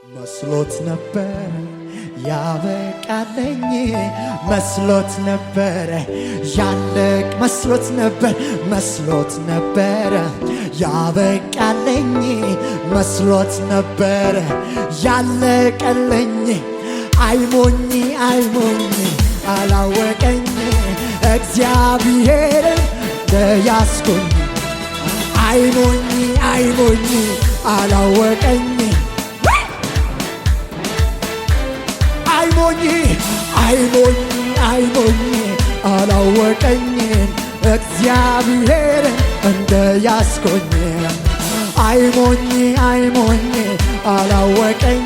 መስሎት ነበር ያበቃለኝ መስሎት ነበር ያለቅ መስሎት ነበር ያበቃለኝ መስሎት ነበር ያለቀለኝ አይሞኝ አላወቀኝ እግዚአብሔር ደያስኩኝ አይሞኝ አላወቀኝ አይሞኝ አላወቀኝ እግዚአብሔር እንደያስኮኝ አይሞኝ አላወቀኝ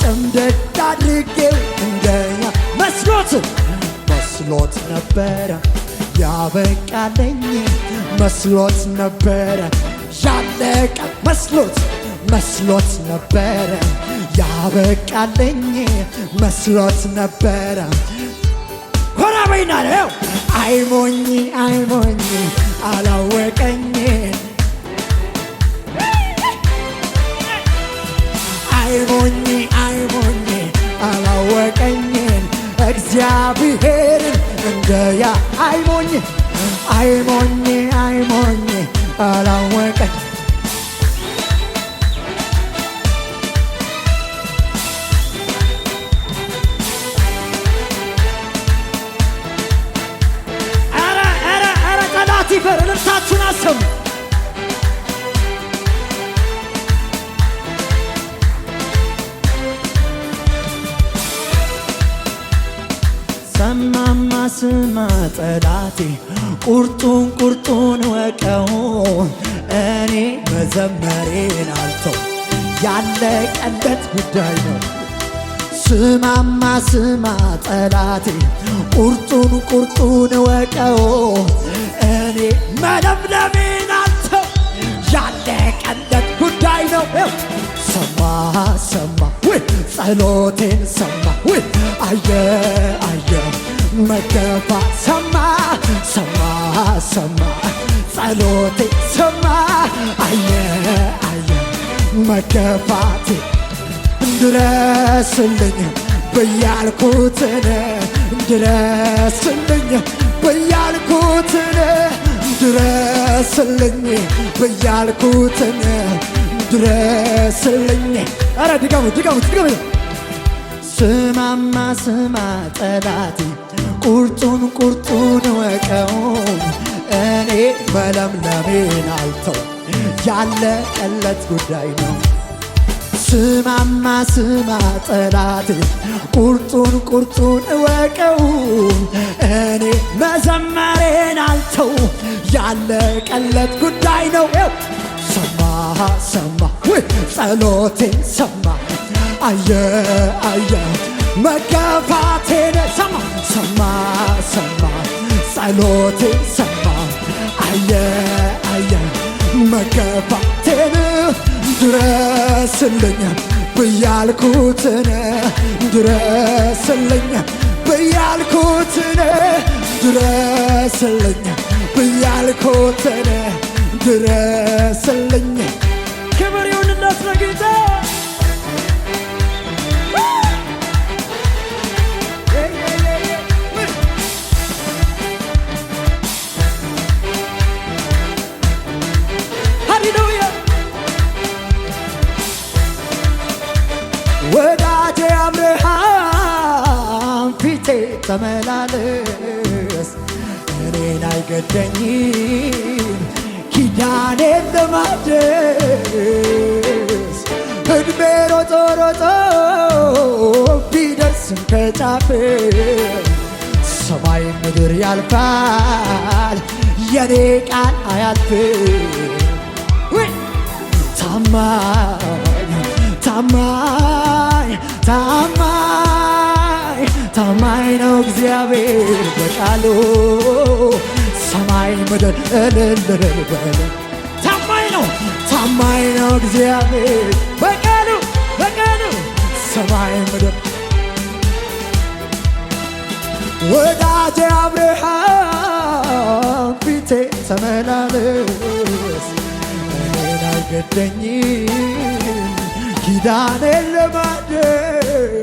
ጭምድድ አድርጌው እንደኛ መስሎት ነበረ ያበቃለኝ መስሎት ነበረ ያለቀ መስሎት ነበረ ያበቃለኝ መስሎት ነበረ ሆራ በይና ነው አይሞኝ አላወቀኝ አይሞኝ አላወቀኝ እግዚአብሔር እንደያ አይሞኝ አላወቀኝ ሲፈር ልብሳችሁን አሰሙ ሰማማ ስማ ጠላቴ ቁርጡን ወቀው እኔ መዘመሬን አልተው ያለቀለት ጉዳይ ነው ስማማ ጠላቴ ቁርጡን ወቀው እኔ መለምለሜን አልተው ያለቀለት ጉዳይ ነው ሰማ ጸሎቴን ሰማ አየ መገፋ ሰማ ጸሎቴን ሰማ አየ መገፋቴ ድረስልኝ በያልኩትን ድረስልኝ በያልኩትን ድረስልኝ አረ ድጋሙ ስማማ ጠላቴ ቁርጡን ወቀው እኔ መለምለሜን አልተው ያለቀለት ጉዳይ ነው ስማማ ጠላቴ ቁርጡን ወቀው እኔ መዘመሬን አልተው ያለቀለት ጉዳይ ነው ሰማ ጸሎቴን ሰማ አየ መገፋቴን ሰማ ጸሎቴን ሰማ አየ መገፋቴን ድረስልኝ በያልኩትን ድረስልኝ በያልኩትን ድረስልኝ ክብር ይሁንለት ለጌታ ወዳጄ አብርሃም ፊቴ ተመላለስ እኔን አይገደኝም ኪዳኔን ለማደስ እድሜ ሮጦ ቢደርስም ከጫፍ ሰማይ ምድር ያልፋል የኔ ቃል አያልፍም ታማኝ ነው እግዚአብሔር በቃሉ ሰማይ ምድር እልል በል ታማኝ ነው እግዚአብሔር በቃሉ ሰማይ ምድር ወዳጄ አብርሃም ፊቴ ተመላለስ እኔን አይገደኝም ኪዳኔን ለማደስ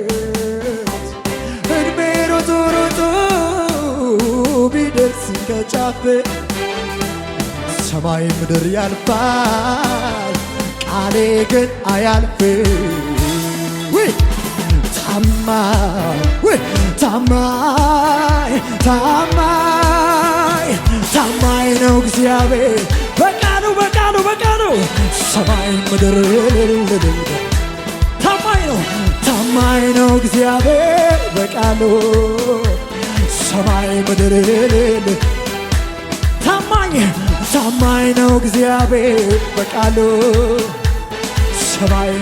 እድሜ ሮጦ ሮጦ ቢደርስ ከጫፍ ሰማይ ምድር ያልፋል ቃሌ ግን አያልፍም። ታማኝ ታማኝ ነው እግዚአብሔር በቃሉ ሰማይ ምድር ታማኝ ነው እግዚአብሔር በቃሉ ሰማይ ምድር ታማኝ ነው እግዚአብሔር በቃሉ ሰማይ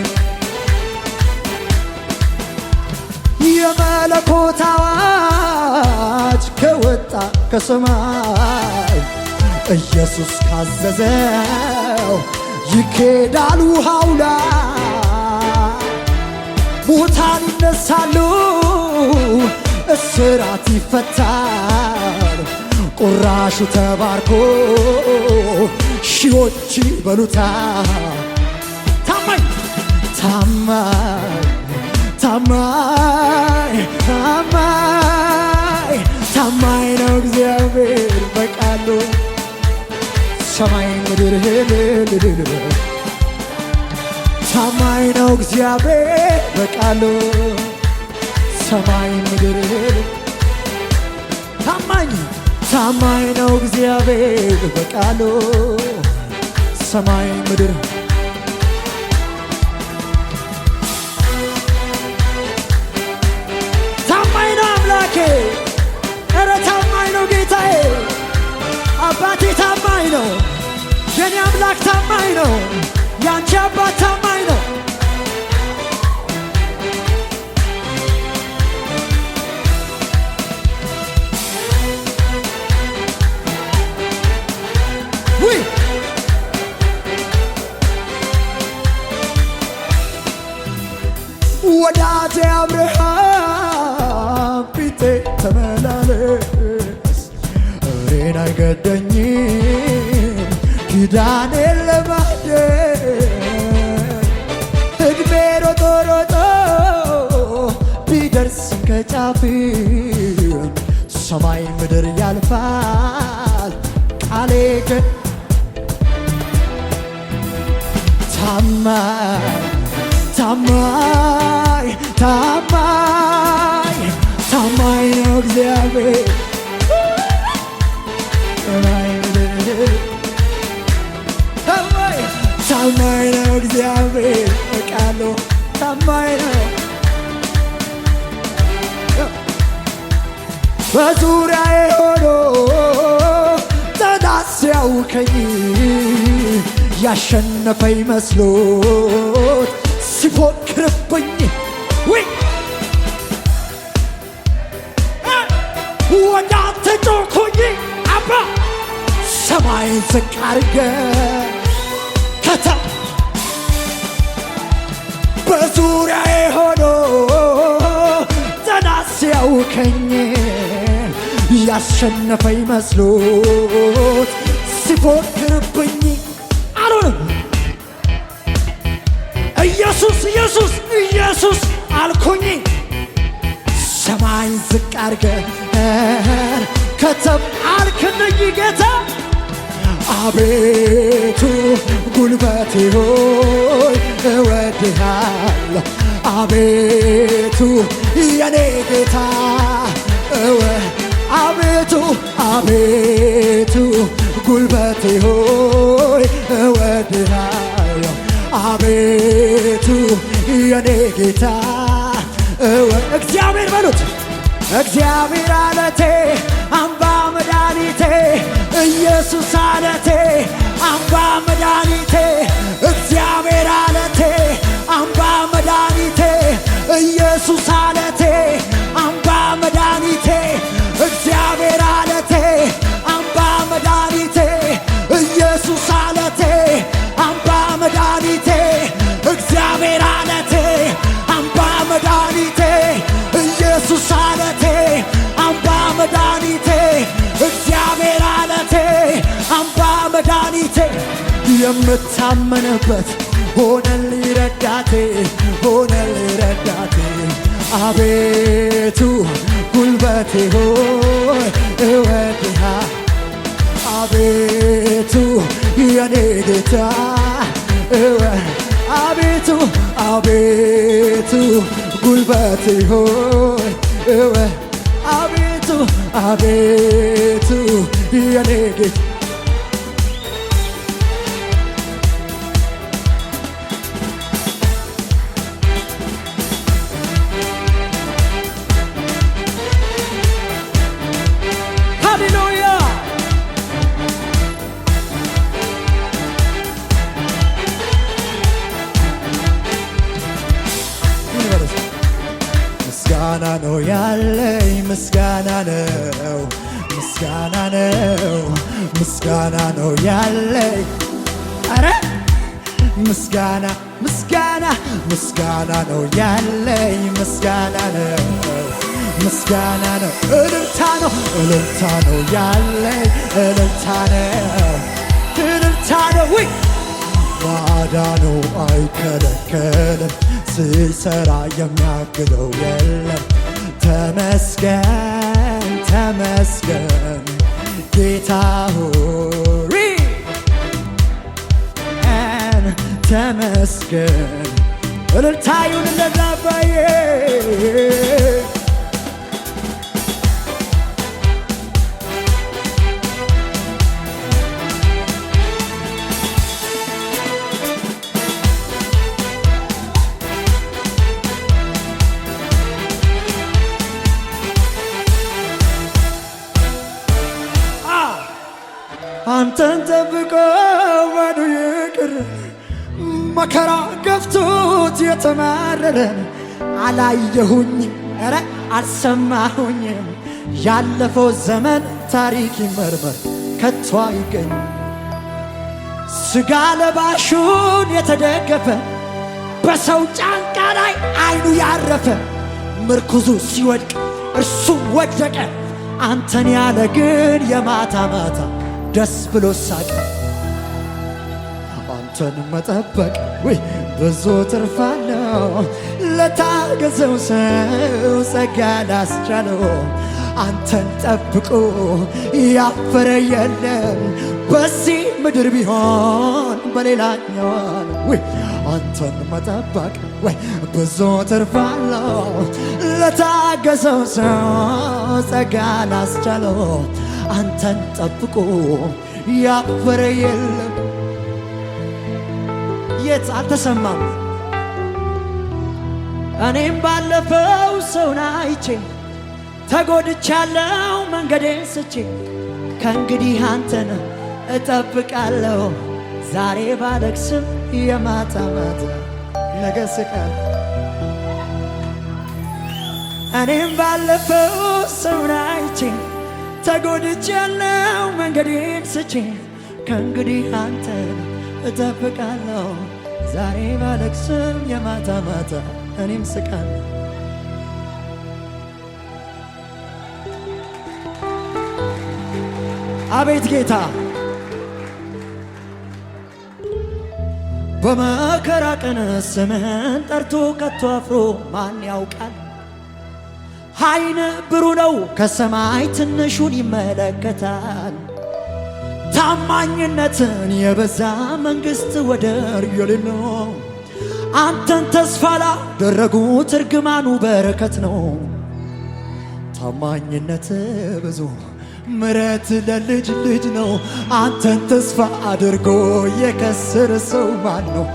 የመለኮት አዋጅ ከወጣ ከሰማይ ኢየሱስ ካዘዘው ይኬዳል ውሃው ላይ ሙታን ይነሳሉ እስራት ይፈታል ቁራሹ ተባርኮ ሺዎች ይበሉታል። ታማኝ ነው እግዚአብሔር በቃሉ ሰማይ ምድር ታማኝ ነው እግዚአብሔር በቃሉ ሰማይ ምድር ታማኝ ነው እግዚአብሔር በቃሉ ሰማይ ምድር ታማኝ ነው አምላኬ ኧረ ታማኝ ነው ጌታዬ አባቴ ታማኝ ነው የኔ አምላክ ታማኝ ነው ያንቺ አባት ታማኝ ነው ወዳጄ አብርሃም ፊቴ ተመላለስ እኔን አይገደኝም ኪዳኔን ለማደስ እድሜ ሮጦ ሮጦ ቢደርስ ከጫፍ ሰማይ ምድር ያልፋል ቃሌ ግን ታማኝ ነው እግዚአብሔር ታማኝ ነው እግዚአብሔር በቃሉ ታማኝ ነው በዙሪያዬ ሆኖ ጠላት ሲያውከኝ ያሸነፈኝ መስሎት ሲፎክርብኝ ወደ አንተ ጮኽኩኝ አባ ሰማይን ዝቅ አድርገህ በዙሪያዬ ሆኖ ጠላት ሲያውከኝ ያሸነፈኝ መስሎት ሲፎክርብኝ አልሆንም ኢየሱስ አልኩኝ ሰማይን ዝቅ አድርገህ ከተፍ አልክልኝ ጌታ አቤቱ ጉልበቴ ሆይ እወድሃለሁ አቤቱ የኔ ጌታ አቤቱ ጉልበቴ ሆይ እወድሃለሁ አቤቱ የኔ ጌታ እግዚአብሔር በሉት እግዚአብሔር አለቴ አምባ መድኃኒቴ ኢየሱስ አለቴ አምባ መድኃኒቴ እግዚአብሔር አለቴ አምባ መድኃኒቴ ኢየሱስ አለቴ አምባ መድኃኒቴ እግዚአብሔር አለቴ አምባ መድኃኒቴ ኢየሱስ አለቴ አምባ መድኃኒቴ እግዚአብሔር አለቴ አምባ መድኃኒቴ ኢየሱስ አለቴ አምባ መድኃኒቴ እግዚአብሔር አለቴ አምባ መድኃኒቴ የምታመንበት ሆነልኝ ረዳቴ ሆነልኝ ረዳቴ አቤቱ ጉልበቴ ሆይ እወድሃ አቤቱ የኔ ጌታ አቤቱ አቤቱ ጉልበቴ ሆይ አቤቱ አቤቱ የኔ ጌታ ሃሌሉያ ምስጋና ነው ያለኝ ምስጋና ነው ምስጋና ነው ምስጋና ነው ያለኝ አረ ምስጋና ምስጋና ምስጋና ነው ያለኝ ምስጋና ነው ምስጋና ነው እልልታ ነው ያለኝ እልልታ ነው ወይ ማዳኑ አይከለከልም ሲሰራ የሚያግደው የለም ተመስገን ተመስገን ጌታ ሆይ ተመስገን እልልታ ይሁንለት አባዬ አንተን ጠብቆ ባዶ የቀረ መከራ ገፍቶት የተማረረን አላየሁኝም ኧረ አልሰማሁኝም ያለፈው ዘመን ታሪክ ይመርመር ከቶ አይገኝ ሥጋ ለባሹን የተደገፈ በሰው ጫንቃ ላይ አይኑ ያረፈ ምርኩዙ ሲወድቅ እርሱ ወደቀ አንተን ያለ ግን የማታ ማታ ደስ ብሎ ሳቀ አንተን መጠበቅ ወይ ብዙ ትርፍ አለው ለታገዘው ሰው ጸጋ ላስቻለው አንተን ጠብቆ ያፈረ የለም በዚህ ምድር ቢሆን በሌላኛው ወይ አንተን መጠበቅ ወይ ብዙ ትርፍ አለው ለታገዘው ሰው ጸጋ ላስቻለው አንተን ጠብቆ ያፈረ የለም የት አልተሰማም እኔም ባለፈው ሰውን አይቼ ተጎድቻለሁ መንገዴን ስቼ ከእንግዲህ አንተን እጠብቃለሁ ዛሬ ባለቅስም የማታ ማታ ነገ ስቃለሁ እኔም ባለፈው ሰውን አይቼ ተጎድቻለሁ መንገዴን ስቼ ከእንግዲህ አንተን እጠብቃለሁ ዛሬ ባለቅስም የማታ ማታ እኔም ስቃለሁ አቤት ጌታ በመከራ ቀን ስምህን ጠርቶ ከቶ አፍሮ ማን ያውቃል ዓይን ብሩህ ነው ከሰማይ ትንሹን ይመለከታል ታማኝነትን የበዛ መንግሥት ወደር የሌለው አንተን ተስፋ ላደረጉት እርግማኑ በረከት ነው ታማኝነት ብዙ ምሕረት ለልጅ ልጅ ነው አንተን ተስፋ አድርጎ የከሰረ ሰው ማን ነው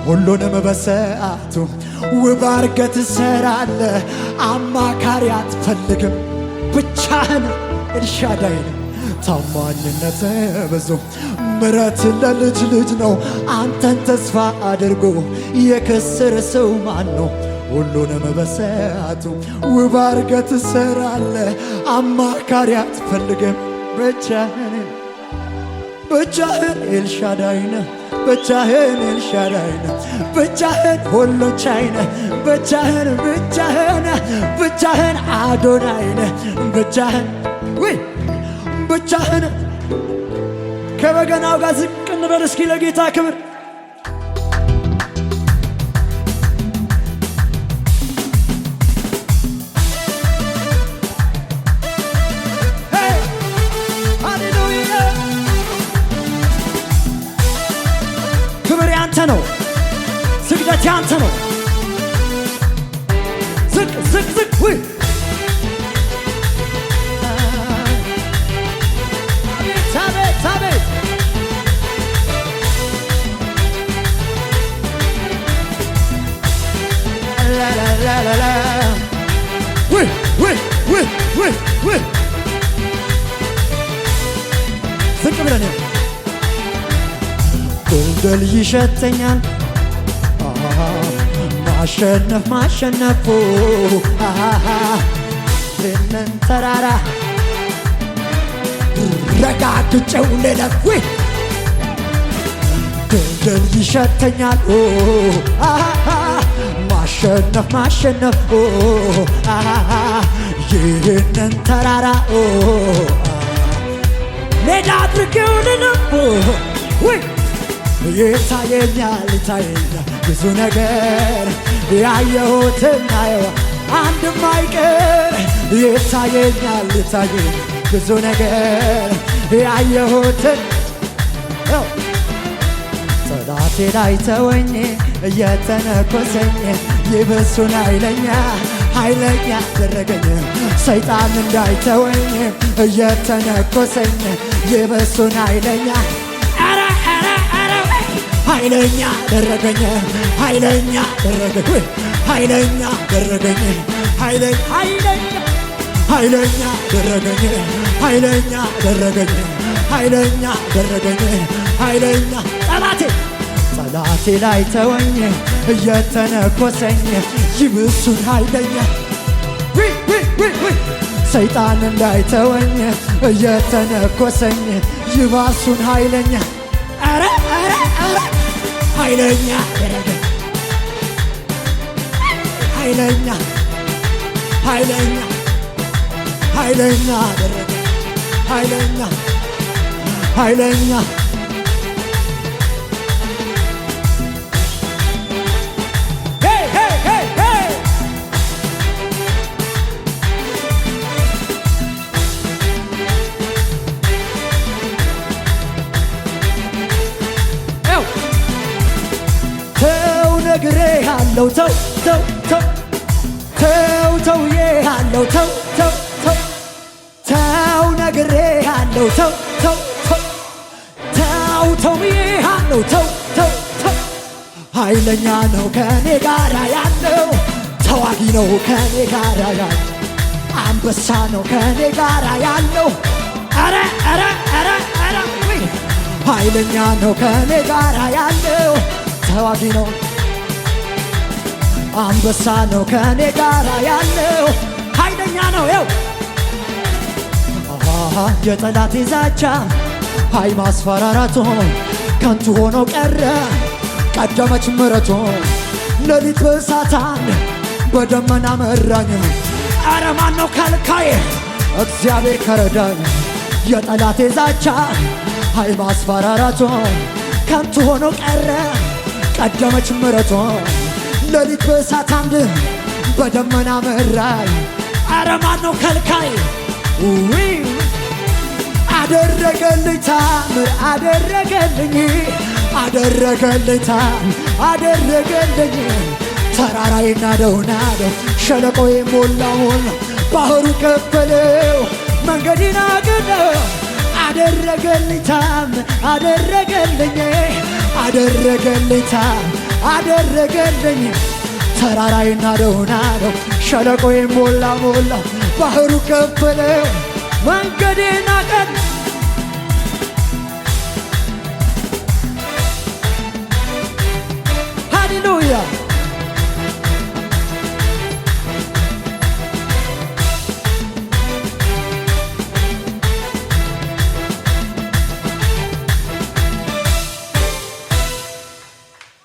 ሁሉንም በሰዓቱ ውብ አድርገህ ትሠራለህ አማካሪ አትፈልግም ብቻህን ኤልሻዳይ ነህ ታማኝነት ብዙ ምሕረት ለልጅ ልጅ ነው አንተን ተስፋ አድርጎ የከሰረ ሰው ማን ነው ሁሉንም በሰዓቱ ውብ አድርገህ ትሠራለህ አማካሪ አትፈልግም ብቻህን ኤልሻዳይ ነህ ብቻህን ኤልሻዳይ ነህ ብቻህን ሁሉን ቻይ ነህ ብቻህን አዶናይ ነህ ብቻህን ከበገናው ጋር ዝቅ እንበል እስኪ ለጌታ ክብር እምነት ያንተ ነው። ዝቅ ዝቅ ዝቅ ውይ አቤት አቤት ላላላላ ውይ ውይ ውይ ውይ ውይ ዝቅ ብለን ድልድል ይሸተኛል ማሸነፍ ማሸነፉ ይህንን ተራራ ረጋግጬው ልለፍ ድልድል ይሸተኛል ማሸነፍ ማሸነፉ ይህንን ተራራ ሜዳ አድርጌው ልለፍ ይታየኛል ይታየኛል ብዙ ነገር ያየሁትን አየዋ አንድም አይቀር ይታየኛል ይታየኛል ብዙ ነገር ያየሁትን ጠላቴ ላይ ተወኝ እየተነኮሰኝ ይብሱን ኃይለኛ ኃይለኛ አደረገኝ ሰይጣን እንዳይተወኝ እየተነኮሰኝ ይብሱን ኃይለኛ ኃይለኛ አደረገኝ ኃይለኛ አደረገኝ ኃይለኛ አደረገኝ ኃይለኛ አደረገኝ ኃይለኛ አደረገኝ ኃይለኛ አደረገኝ ኃይለኛ ጠላቴ ላይ ተወኝ እየተነኮሰኝ ይብሱን ኃይለኛ ሰይጣን እንዳይተወኝ እየተነኮሰኝ ይባሱን ኃይለኛ አረ አረ አረ ኃይለኛ አደረገኝ ኃይለኛ ኃይለኛ ኃይለኛ አደረገኝ ኃይለኛ ኃይለኛ ነግሬ ያለው ተው ተው ተው ተው ተውዬ ያለው ተው ተው ተው ተው ነግሬ ያለው ተው ተው ተው ተው ተውዬ ያለው ተው ተው ተው ኃይለኛ ነው ከኔ ጋራ ያለው ተዋጊ ነው ከኔ ጋራ ያለው አንበሳ ነው ከኔ ጋራ ያለው አረ አረ አረ አረ ኃይለኛ ነው ከኔ ጋራ ያለው ተዋጊ ነው አንበሳ ነው ከኔ ጋራ ያለው ኃይለኛ ነው የጠላቴ ዛቻ ኃይ ማስፈራራቶ ከንቱ ሆኖ ቀረ ቀደመች ምሕረቱ ሌሊት በእሳት በደመና መራኝ አረ ማነው ከልካዬ እግዚአብሔር ከረዳኝ የጠላቴ ዛቻ ኃይ ማስፈራራቶ ከንቱ ሆኖ ቀረ ቀደመች ምሕረቱ ሌሊት በእሳት አምድ በደመና መራኝ አረ ማነው ከልካይ አደረገልኝ ታምር አደረገልኝ አደረገልኝ ታምር አደረገልኝ ተራራዬ ናደው ናደው ሸለቆዬ ሞላ ሞላ ባህሩ ከፈለው መንገዴን አቀናው አደረገልኝ ታምር አደረገልኝ አደረገልኝ ታምር አደረገልኝ ተራራዬ ናደው ናደው ሸለቆዬ ሞላ ሞላ ባህሩ ከፈለው መንገዴን አቀናው ሃሌሉያ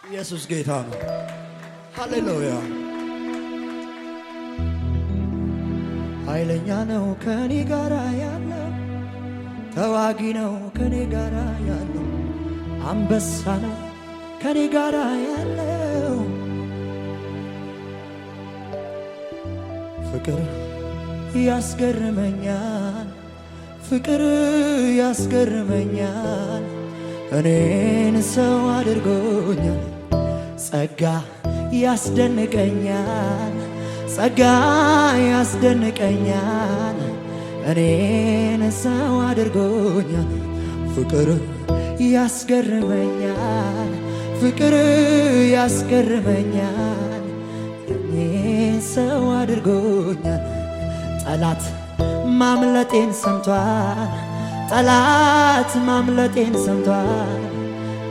ኢየሱስ ጌታ ነው። ሃሌሉያ ኃይለኛ ነው ከኔ ጋራ ያለው ተዋጊ ነው ከኔ ጋራ ያለው አንበሳ ነው ከኔ ጋራ ያለው ፍቅር ያስገርመኛል ፍቅር ያስገርመኛል እኔን ሰው አድርጎኛል ጸጋ ያስደንቀኛል ጸጋ ያስደንቀኛል እኔን ሰው አድርጎኛል ፍቅር ያስገርመኛል ፍቅር ያስገርመኛል እኔን ሰው አድርጎኛል ጠላት ማምለጤን ሰምቷል ጠላት ማምለጤን ሰምቷል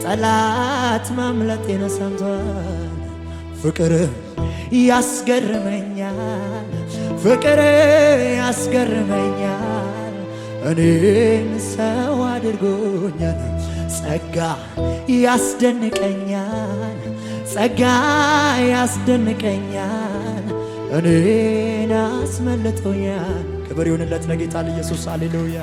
ጠላት ማምለጤን ሰምቷል ፍቅር ያስገርመኛል ፍቅር ያስገርመኛል እኔን ሰው አድርጎኛል ጸጋ ያስደንቀኛል ጸጋ ያስደንቀኛል እኔን አስመልጦኛል ክብር ይሁንለት ለጌታ ለኢየሱስ ሃሌሉያ